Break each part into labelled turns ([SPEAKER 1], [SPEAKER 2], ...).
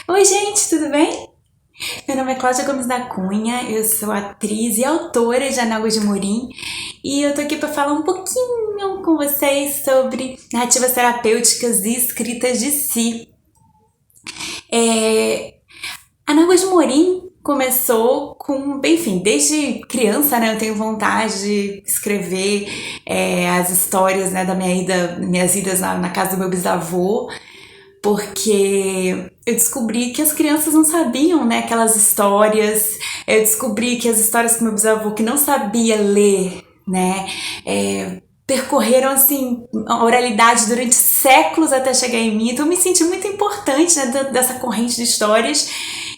[SPEAKER 1] Oi, gente, tudo bem? Meu nome é Cláudia Gomes da Cunha, eu sou atriz e autora de Anágua de Morim e eu tô aqui para falar um pouquinho com vocês sobre narrativas terapêuticas e escritas de si. Anágua de Morim começou com, enfim, desde criança, né, eu tenho vontade de escrever as histórias, né, minhas idas na casa do meu bisavô, porque eu descobri que as crianças não sabiam, né, aquelas histórias. Eu descobri que as histórias que meu bisavô, que não sabia ler, né, percorreram assim a oralidade durante séculos até chegar em mim. Então eu me senti muito importante, né, dessa corrente de histórias.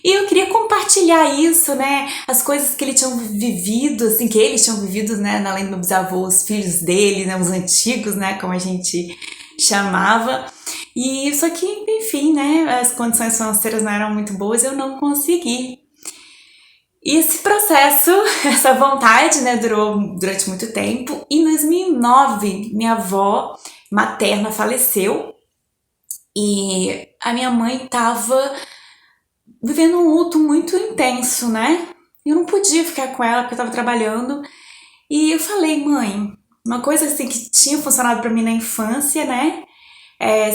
[SPEAKER 1] E eu queria compartilhar isso, né, as coisas que eles tinham vivido, assim, que eles tinham vivido, né, além do meu bisavô, os filhos dele, né, os antigos, né, como a gente chamava. E isso aqui, enfim, né, as condições financeiras não eram muito boas, eu não consegui. E esse processo, essa vontade, né, durou durante muito tempo. Em 2009, minha avó materna faleceu e a minha mãe estava vivendo um luto muito intenso, né? Eu não podia ficar com ela porque eu estava trabalhando. E eu falei, mãe, uma coisa assim que tinha funcionado para mim na infância, né?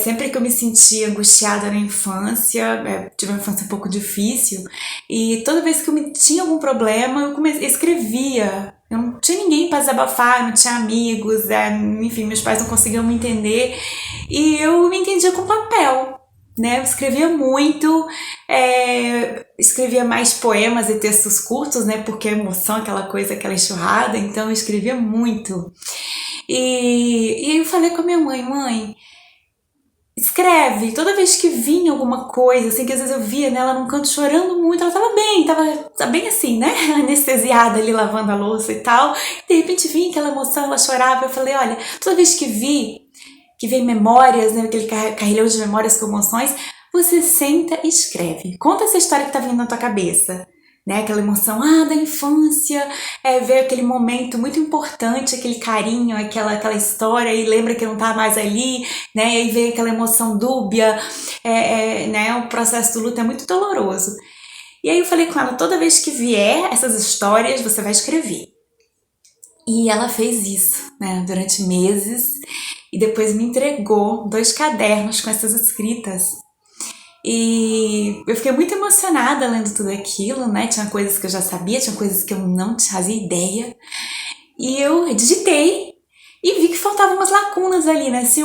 [SPEAKER 1] Sempre que eu me sentia angustiada na infância, tive uma infância um pouco difícil, e toda vez que eu tinha algum problema, escrevia. Eu não tinha ninguém para desabafar, não tinha amigos, enfim, meus pais não conseguiam me entender, e eu me entendia com papel. Né, eu escrevia muito, escrevia mais poemas e textos curtos, né, porque a emoção, aquela coisa, aquela enxurrada, então eu escrevia muito. E eu falei com a minha mãe, escreve. Toda vez que vinha alguma coisa, assim, que às vezes eu via nela num canto chorando muito, ela tava bem assim, né? Anestesiada ali, lavando a louça e tal. De repente vinha aquela emoção, ela chorava. Eu falei, olha, toda vez que vem memórias, né? Aquele carrilhão de memórias com emoções, você senta e escreve. Conta essa história que tá vindo na tua cabeça. Né, aquela emoção da infância, ver aquele momento muito importante, aquele carinho, aquela história, e lembra que não tá mais ali, né, e aí vem aquela emoção dúbia, né, o processo do luto é muito doloroso. E aí eu falei com ela, toda vez que vier essas histórias, você vai escrever. E ela fez isso, né, durante meses, e depois me entregou 2 cadernos com essas escritas. E eu fiquei muito emocionada lendo tudo aquilo, né? Tinha coisas que eu já sabia, tinha coisas que eu não fazia ideia. E eu digitei e vi que faltavam umas lacunas ali, né? Se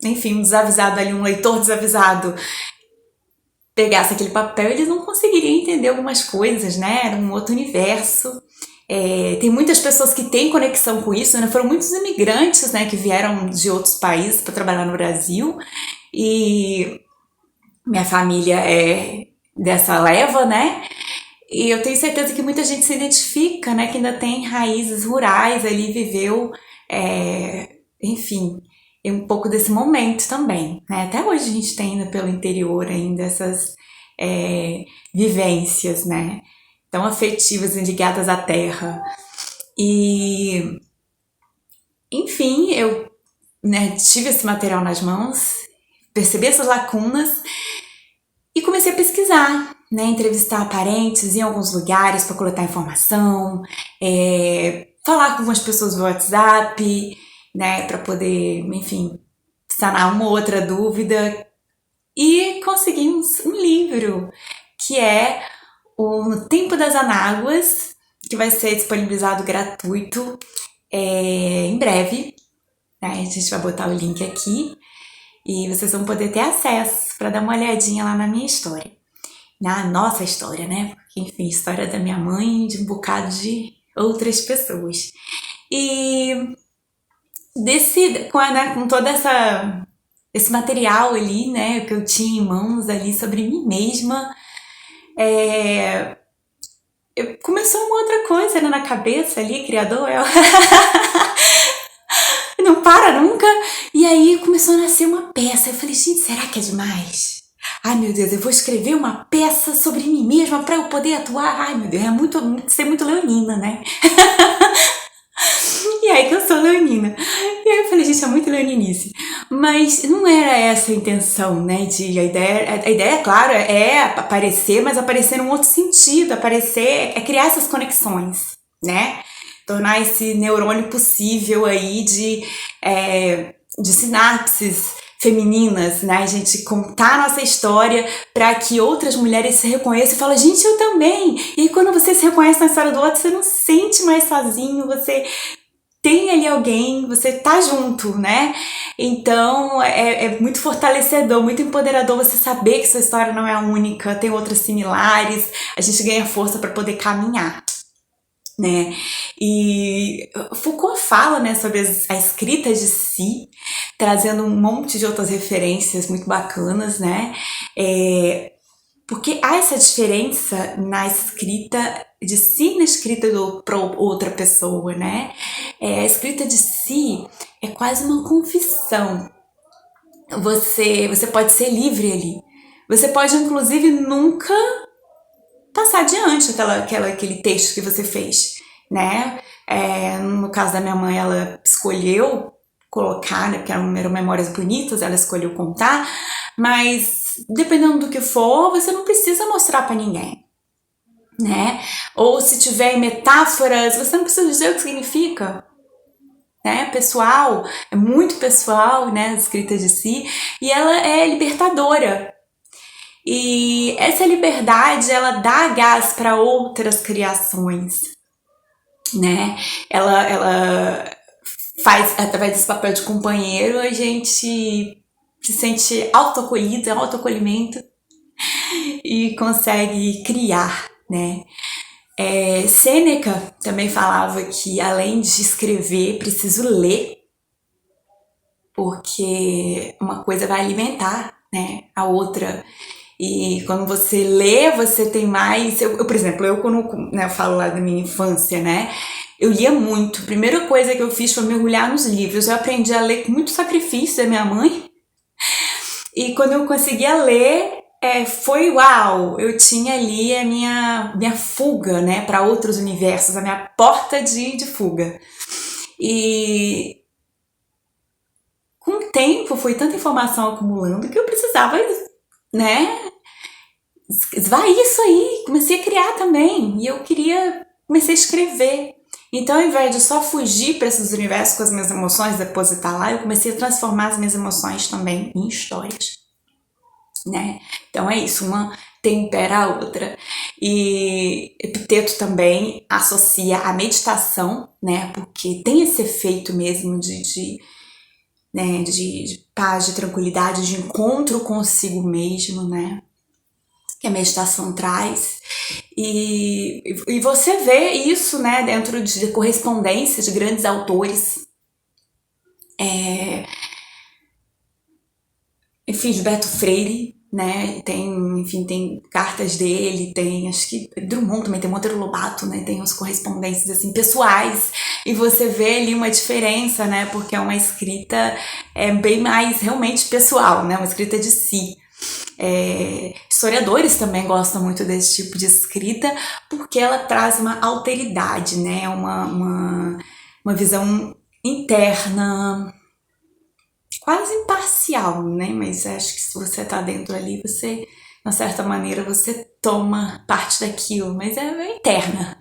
[SPEAKER 1] enfim, um desavisado ali, um leitor desavisado pegasse aquele papel, eles não conseguiriam entender algumas coisas, né? Era um outro universo. Tem muitas pessoas que têm conexão com isso, né? Foram muitos imigrantes, né, que vieram de outros países para trabalhar no Brasil. E minha família é dessa leva, né? E eu tenho certeza que muita gente se identifica, né? Que ainda tem raízes rurais ali, viveu, enfim, um pouco desse momento também, né? Até hoje a gente tem ainda pelo interior ainda essas vivências, né? Tão afetivas e ligadas à terra. E, enfim, eu, né, tive esse material nas mãos, percebi essas lacunas e comecei a pesquisar, né, entrevistar parentes em alguns lugares para coletar informação, falar com algumas pessoas no WhatsApp, né, para poder, enfim, sanar uma ou outra dúvida. E consegui um livro que é o No Tempo das Anáguas, que vai ser disponibilizado gratuito em breve. Né, a gente vai botar o link aqui. E vocês vão poder ter acesso para dar uma olhadinha lá na minha história. Na nossa história, né? Porque, enfim, história da minha mãe e de um bocado de outras pessoas. E com todo esse material ali, né? Que eu tinha em mãos ali sobre mim mesma, começou uma outra coisa, né, na cabeça ali, criador, não para nunca. E aí começou a nascer uma peça. Eu falei, gente, será que é demais? Ai, meu Deus, eu vou escrever uma peça sobre mim mesma para eu poder atuar. Ai, meu Deus, ser muito leonina, né? E aí que eu sou leonina. E aí eu falei, gente, é muito leoninice. Mas não era essa a intenção, né? A ideia, claro, é aparecer, mas aparecer num outro sentido. Aparecer é criar essas conexões, né? Tornar esse neurônio possível aí de sinapses femininas, né? A gente contar a nossa história para que outras mulheres se reconheçam e falem, gente, eu também. E aí, quando você se reconhece na história do outro, você não se sente mais sozinho, você tem ali alguém, você tá junto, né? Então é muito fortalecedor, muito empoderador você saber que sua história não é a única, tem outras similares, a gente ganha força para poder caminhar, né? E Foucault fala, né, sobre a escrita de si, trazendo um monte de outras referências muito bacanas, né? Porque há essa diferença na escrita de si e na escrita para outra pessoa, né? A escrita de si é quase uma confissão. Você pode ser livre ali. Você pode, inclusive, nunca passar adiante aquele texto que você fez, né? No caso da minha mãe, ela escolheu colocar, né, porque eram memórias bonitas, ela escolheu contar, mas dependendo do que for, você não precisa mostrar para ninguém, né? Ou se tiver metáforas, você não precisa dizer o que significa, né? Pessoal, é muito pessoal, né? A escrita de si, e ela é libertadora. E essa liberdade, ela dá gás para outras criações, né? Ela faz, através desse papel de companheiro, a gente se sente autoacolhido, é um autoacolhimento e consegue criar, né? Sêneca também falava que, além de escrever, preciso ler, porque uma coisa vai alimentar, né, a outra. E quando você lê, você tem mais... por exemplo, quando, né, eu falo lá da minha infância, né? Eu lia muito. A primeira coisa que eu fiz foi mergulhar nos livros. Eu aprendi a ler com muito sacrifício da minha mãe. E quando eu conseguia ler, foi uau! Eu tinha ali a minha fuga, né, para outros universos, a minha porta de fuga. E com o tempo foi tanta informação acumulando que eu precisava, né, esvair isso aí. Comecei a criar também. E comecei a escrever. Então, ao invés de só fugir para esses universos com as minhas emoções, depositar lá, eu comecei a transformar as minhas emoções também em histórias, né? Então é isso, uma tempera a outra. E Epiteto também associa a meditação, né? Porque tem esse efeito mesmo né, de paz, de tranquilidade, de encontro consigo mesmo, né? Que a meditação traz. E você vê isso, né, dentro de correspondência de grandes autores. Enfim, Gilberto Freire, né? Tem cartas dele, tem, acho que Drummond também, tem Monteiro Lobato, né? Tem as correspondências, assim, pessoais. E você vê ali uma diferença, né? Porque é uma escrita bem mais realmente pessoal, né? Uma escrita de si. Historiadores também gostam muito desse tipo de escrita porque ela traz uma alteridade, né? Uma visão interna, quase imparcial, né? Mas acho que se você tá dentro ali, você, de uma certa maneira, você toma parte daquilo, mas é interna,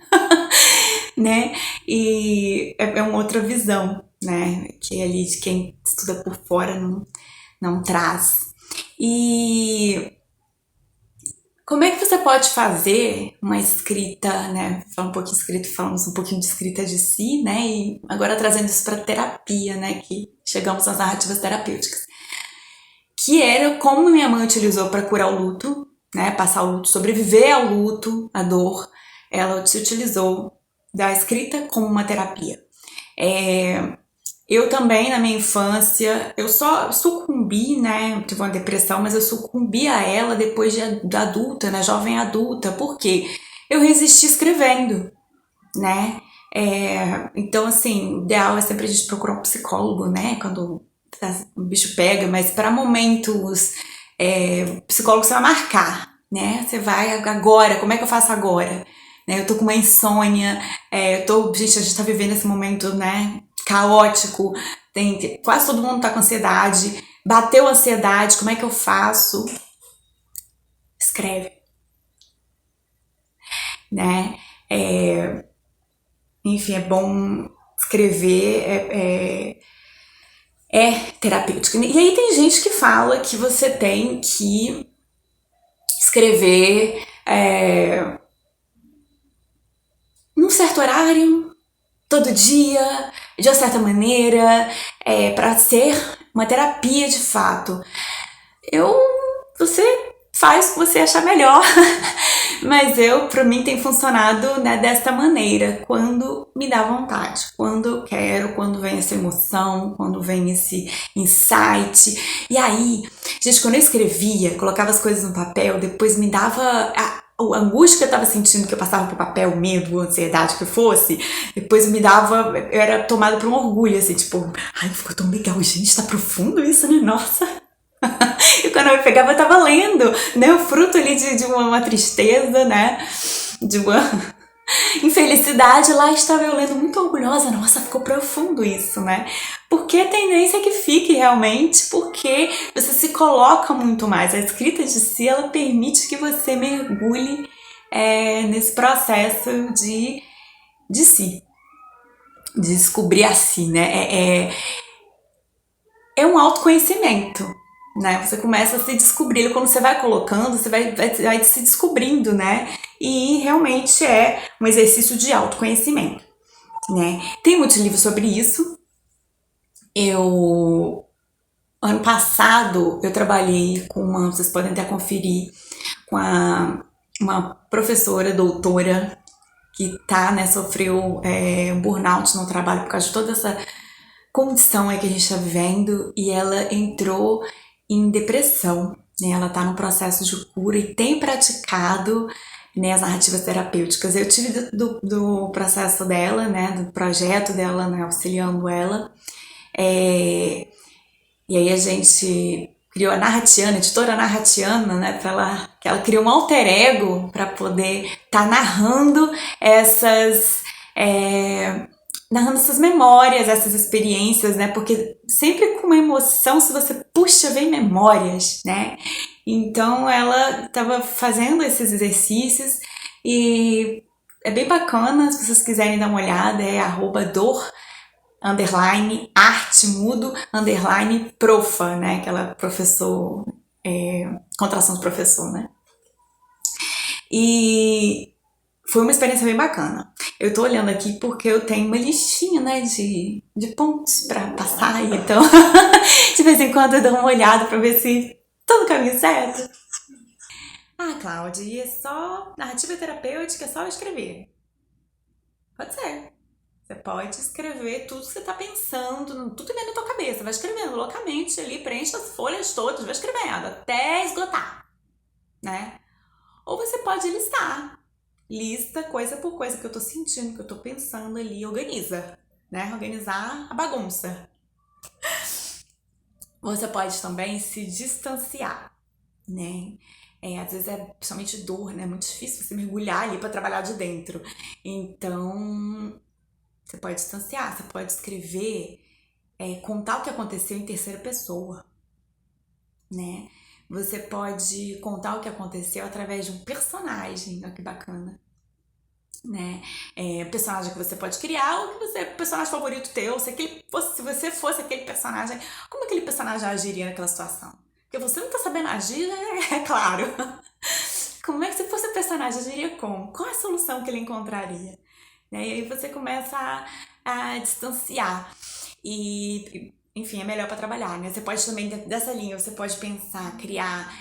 [SPEAKER 1] né? E é uma outra visão, né? Que ali de quem estuda por fora não traz. E como é que você pode fazer uma escrita, né? Falamos um pouquinho de escrita de si, né? E agora trazendo isso para terapia, né? Que chegamos às narrativas terapêuticas. Que era como minha mãe utilizou para curar o luto, né? Passar o luto, sobreviver ao luto, à dor. Ela se utilizou da escrita como uma terapia. Eu também, na minha infância, eu só sucumbi, né? Eu tive uma depressão, mas eu sucumbi a ela depois de adulta, né? Jovem adulta. Por quê? Eu resisti escrevendo, né? Então, assim, o ideal é sempre a gente procurar um psicólogo, né? Quando o bicho pega, mas para momentos, o psicólogo você vai marcar, né? Você vai agora, como é que eu faço agora? né? Eu tô com uma insônia, gente, a gente tá vivendo esse momento, né, caótico, quase todo mundo tá com ansiedade, bateu a ansiedade, como é que eu faço? Escreve, né? É, enfim, é bom escrever, é terapêutico. E aí tem gente que fala que você tem que escrever num certo horário, todo dia, de uma certa maneira, para ser uma terapia de fato. Você faz o que você achar melhor, mas pra mim tem funcionado, né, desta maneira, quando me dá vontade, quando eu quero, quando vem essa emoção, quando vem esse insight. E aí, gente, quando eu escrevia, colocava as coisas no papel, depois me dava a angústia que eu tava sentindo, que eu passava pro papel, medo, ansiedade que fosse, depois me dava, eu era tomada por um orgulho, assim, tipo, ai, ficou tão legal, gente, tá profundo isso, né, nossa. E quando eu pegava, eu tava lendo, né, o fruto ali de uma tristeza, né, de uma infelicidade, lá estava eu lendo muito orgulhosa, nossa, ficou profundo isso, né? Porque a tendência é que fique realmente, porque você se coloca muito mais. A escrita de si, ela permite que você mergulhe nesse processo de si, de descobrir a si, né? É um autoconhecimento, né? Você começa a se descobrir, quando você vai colocando, você vai se descobrindo, né? E realmente é um exercício de autoconhecimento, né? Tem muitos livros sobre isso. Ano passado, eu trabalhei com vocês podem até conferir, com uma professora, doutora, que né, sofreu um burnout no trabalho por causa de toda essa condição que a gente está vivendo, e ela entrou em depressão, né? Ela está no processo de cura e tem praticado, né, as narrativas terapêuticas. Eu tive do processo dela, né, do projeto dela, né, auxiliando ela. E aí a gente criou a Narratiana, a editora Narratiana, né, que ela criou um alter ego para poder estar narrando narrando essas memórias, essas experiências, né? Porque sempre com uma emoção, se você puxa, vem memórias, né? Então ela estava fazendo esses exercícios e é bem bacana, se vocês quiserem dar uma olhada, é @dor arte mudo profa, né? Aquela professor, contração de professor, né? E foi uma experiência bem bacana. Eu tô olhando aqui porque eu tenho uma listinha, né, de pontos pra passar, então de vez em quando eu dou uma olhada pra ver se tô no caminho certo. Ah, Cláudia, e é só narrativa terapêutica, é só escrever. Pode ser. Você pode escrever tudo que você tá pensando, tudo que vem na tua cabeça. Vai escrevendo loucamente ali, preenche as folhas todas, vai escrevendo até esgotar, né? Ou você pode listar. Lista coisa por coisa que eu tô sentindo, que eu tô pensando ali, organiza, né? Organizar a bagunça. Você pode também se distanciar, né? Às vezes principalmente dor, né? É muito difícil você mergulhar ali para trabalhar de dentro. Então, você pode distanciar, você pode escrever, contar o que aconteceu em terceira pessoa, né? Você pode contar o que aconteceu através de um personagem, olha que bacana, né? Personagem que você pode criar ou que você personagem favorito teu, se você fosse aquele personagem, como aquele personagem agiria naquela situação? Porque você não tá sabendo agir, é claro. Como é que se fosse o personagem agiria como? Qual é a solução que ele encontraria? Né? E aí você começa a distanciar. E, enfim, é melhor para trabalhar, né? Você pode também, dessa linha, você pode pensar, criar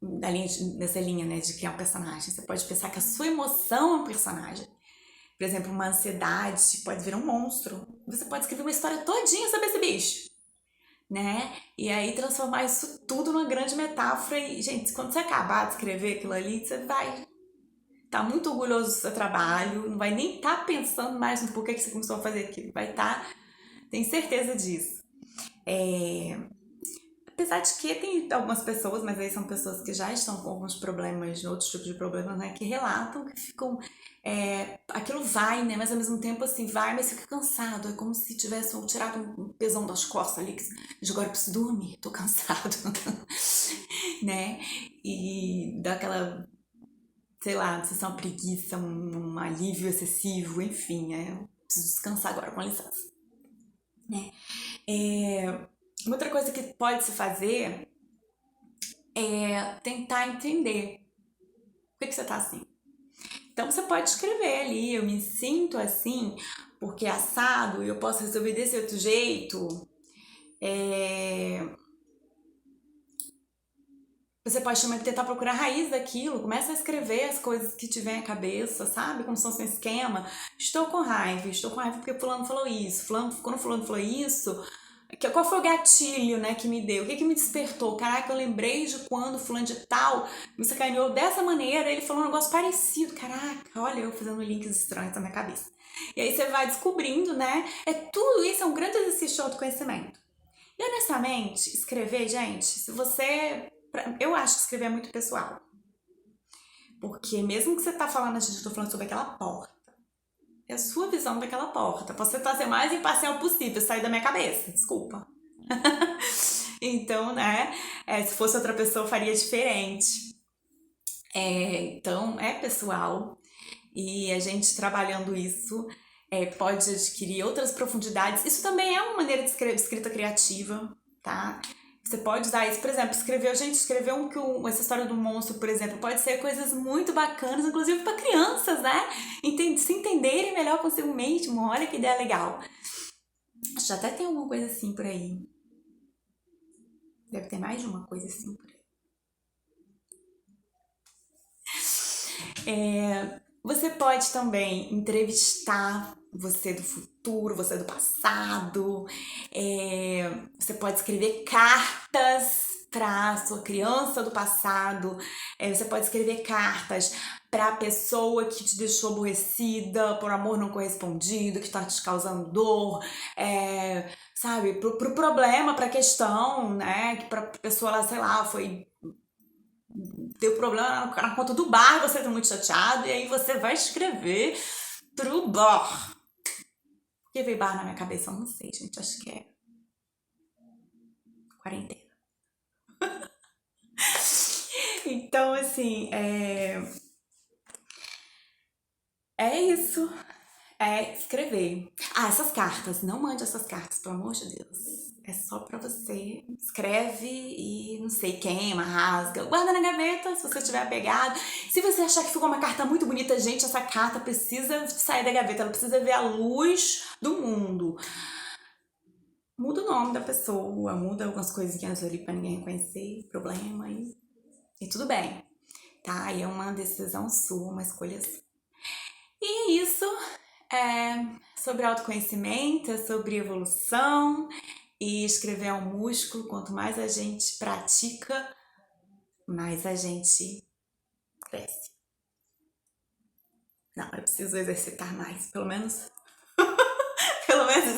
[SPEAKER 1] nessa linha, né, de criar um personagem. Você pode pensar que a sua emoção é um personagem. Por exemplo, uma ansiedade pode virar um monstro. Você pode escrever uma história todinha sobre esse bicho, né? E aí transformar isso tudo numa grande metáfora. E, gente, quando você acabar de escrever aquilo ali, você vai estar muito orgulhoso do seu trabalho, não vai nem estar pensando mais no porquê que você começou a fazer aquilo. Vai estar, tem certeza disso. apesar de que tem algumas pessoas, mas aí são pessoas que já estão com alguns problemas, outros tipos de problemas, né, que relatam que ficam, aquilo vai, né, mas ao mesmo tempo assim, vai, mas fica cansado, é como se tivesse tirado um pesão das costas ali, que agora eu preciso dormir, tô cansado, né, e dá aquela, sei lá, não sei se é uma preguiça, um alívio excessivo, enfim, preciso descansar agora, com licença, né. Uma outra coisa que pode se fazer é tentar entender por que você tá assim. Então você pode escrever ali, eu me sinto assim porque é assado e eu posso resolver desse outro jeito. Você pode também tentar procurar a raiz daquilo, começa a escrever as coisas que te vem à cabeça, sabe? Como se fosse um esquema. Estou com raiva porque fulano falou isso, quando fulano falou isso, qual foi o gatilho, né, que me deu? O que me despertou? Caraca, eu lembrei de quando fulano de tal me sacaneou dessa maneira, ele falou um negócio parecido. Caraca, olha eu fazendo links estranhos na minha cabeça. E aí você vai descobrindo, né? Tudo isso é um grande exercício de autoconhecimento. E honestamente, escrever, gente, se você... Eu acho que escrever é muito pessoal. Porque mesmo que você tá falando, gente, eu tô falando sobre aquela porta. É a sua visão daquela porta. Posso tentar ser mais imparcial possível, sair da minha cabeça, desculpa. Então, né, se fosse outra pessoa, eu faria diferente. Então, é pessoal. E a gente trabalhando isso pode adquirir outras profundidades. Isso também é uma maneira de escrita criativa, tá? Você pode usar isso, por exemplo, escrever essa história do monstro, por exemplo, pode ser coisas muito bacanas, inclusive para crianças, né? Se entenderem melhor consigo mesmo, olha que ideia legal. Acho que até tem alguma coisa assim por aí. Deve ter mais de uma coisa assim por aí. Você pode também entrevistar você do futuro, você do passado. Você pode escrever cartas para sua criança do passado. Você pode escrever cartas para a pessoa que te deixou aborrecida por amor não correspondido, que está te causando dor, sabe? Pro problema, pra questão, né? Que pra pessoa lá, sei lá, deu problema na conta do bar, você tá muito chateado, e aí você vai escrever pro bar. Por que veio bar na minha cabeça? Eu não sei, gente. Acho que é quarentena. Então, assim, é isso. Escrever. Essas cartas. Não mande essas cartas, pelo amor de Deus. É só pra você. Escreve e, não sei, queima, rasga. Guarda na gaveta, se você estiver apegado. Se você achar que ficou uma carta muito bonita, gente, essa carta precisa sair da gaveta. Ela precisa ver a luz do mundo. Muda o nome da pessoa, muda algumas coisinhas ali pra ninguém reconhecer, problema e tudo bem, tá? E é uma decisão sua, uma escolha sua. E é isso, sobre autoconhecimento, é sobre evolução, e escrever é um músculo. Quanto mais a gente pratica, mais a gente cresce. Não, eu preciso exercitar mais, pelo menos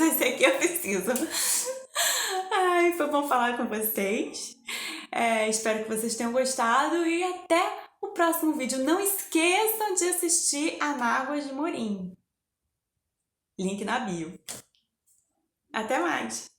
[SPEAKER 1] esse aqui eu preciso. Ai, foi bom falar com vocês. Espero que vocês tenham gostado e até o próximo vídeo. Não esqueçam de assistir a Mágoas de Morim. Link na bio. Até mais!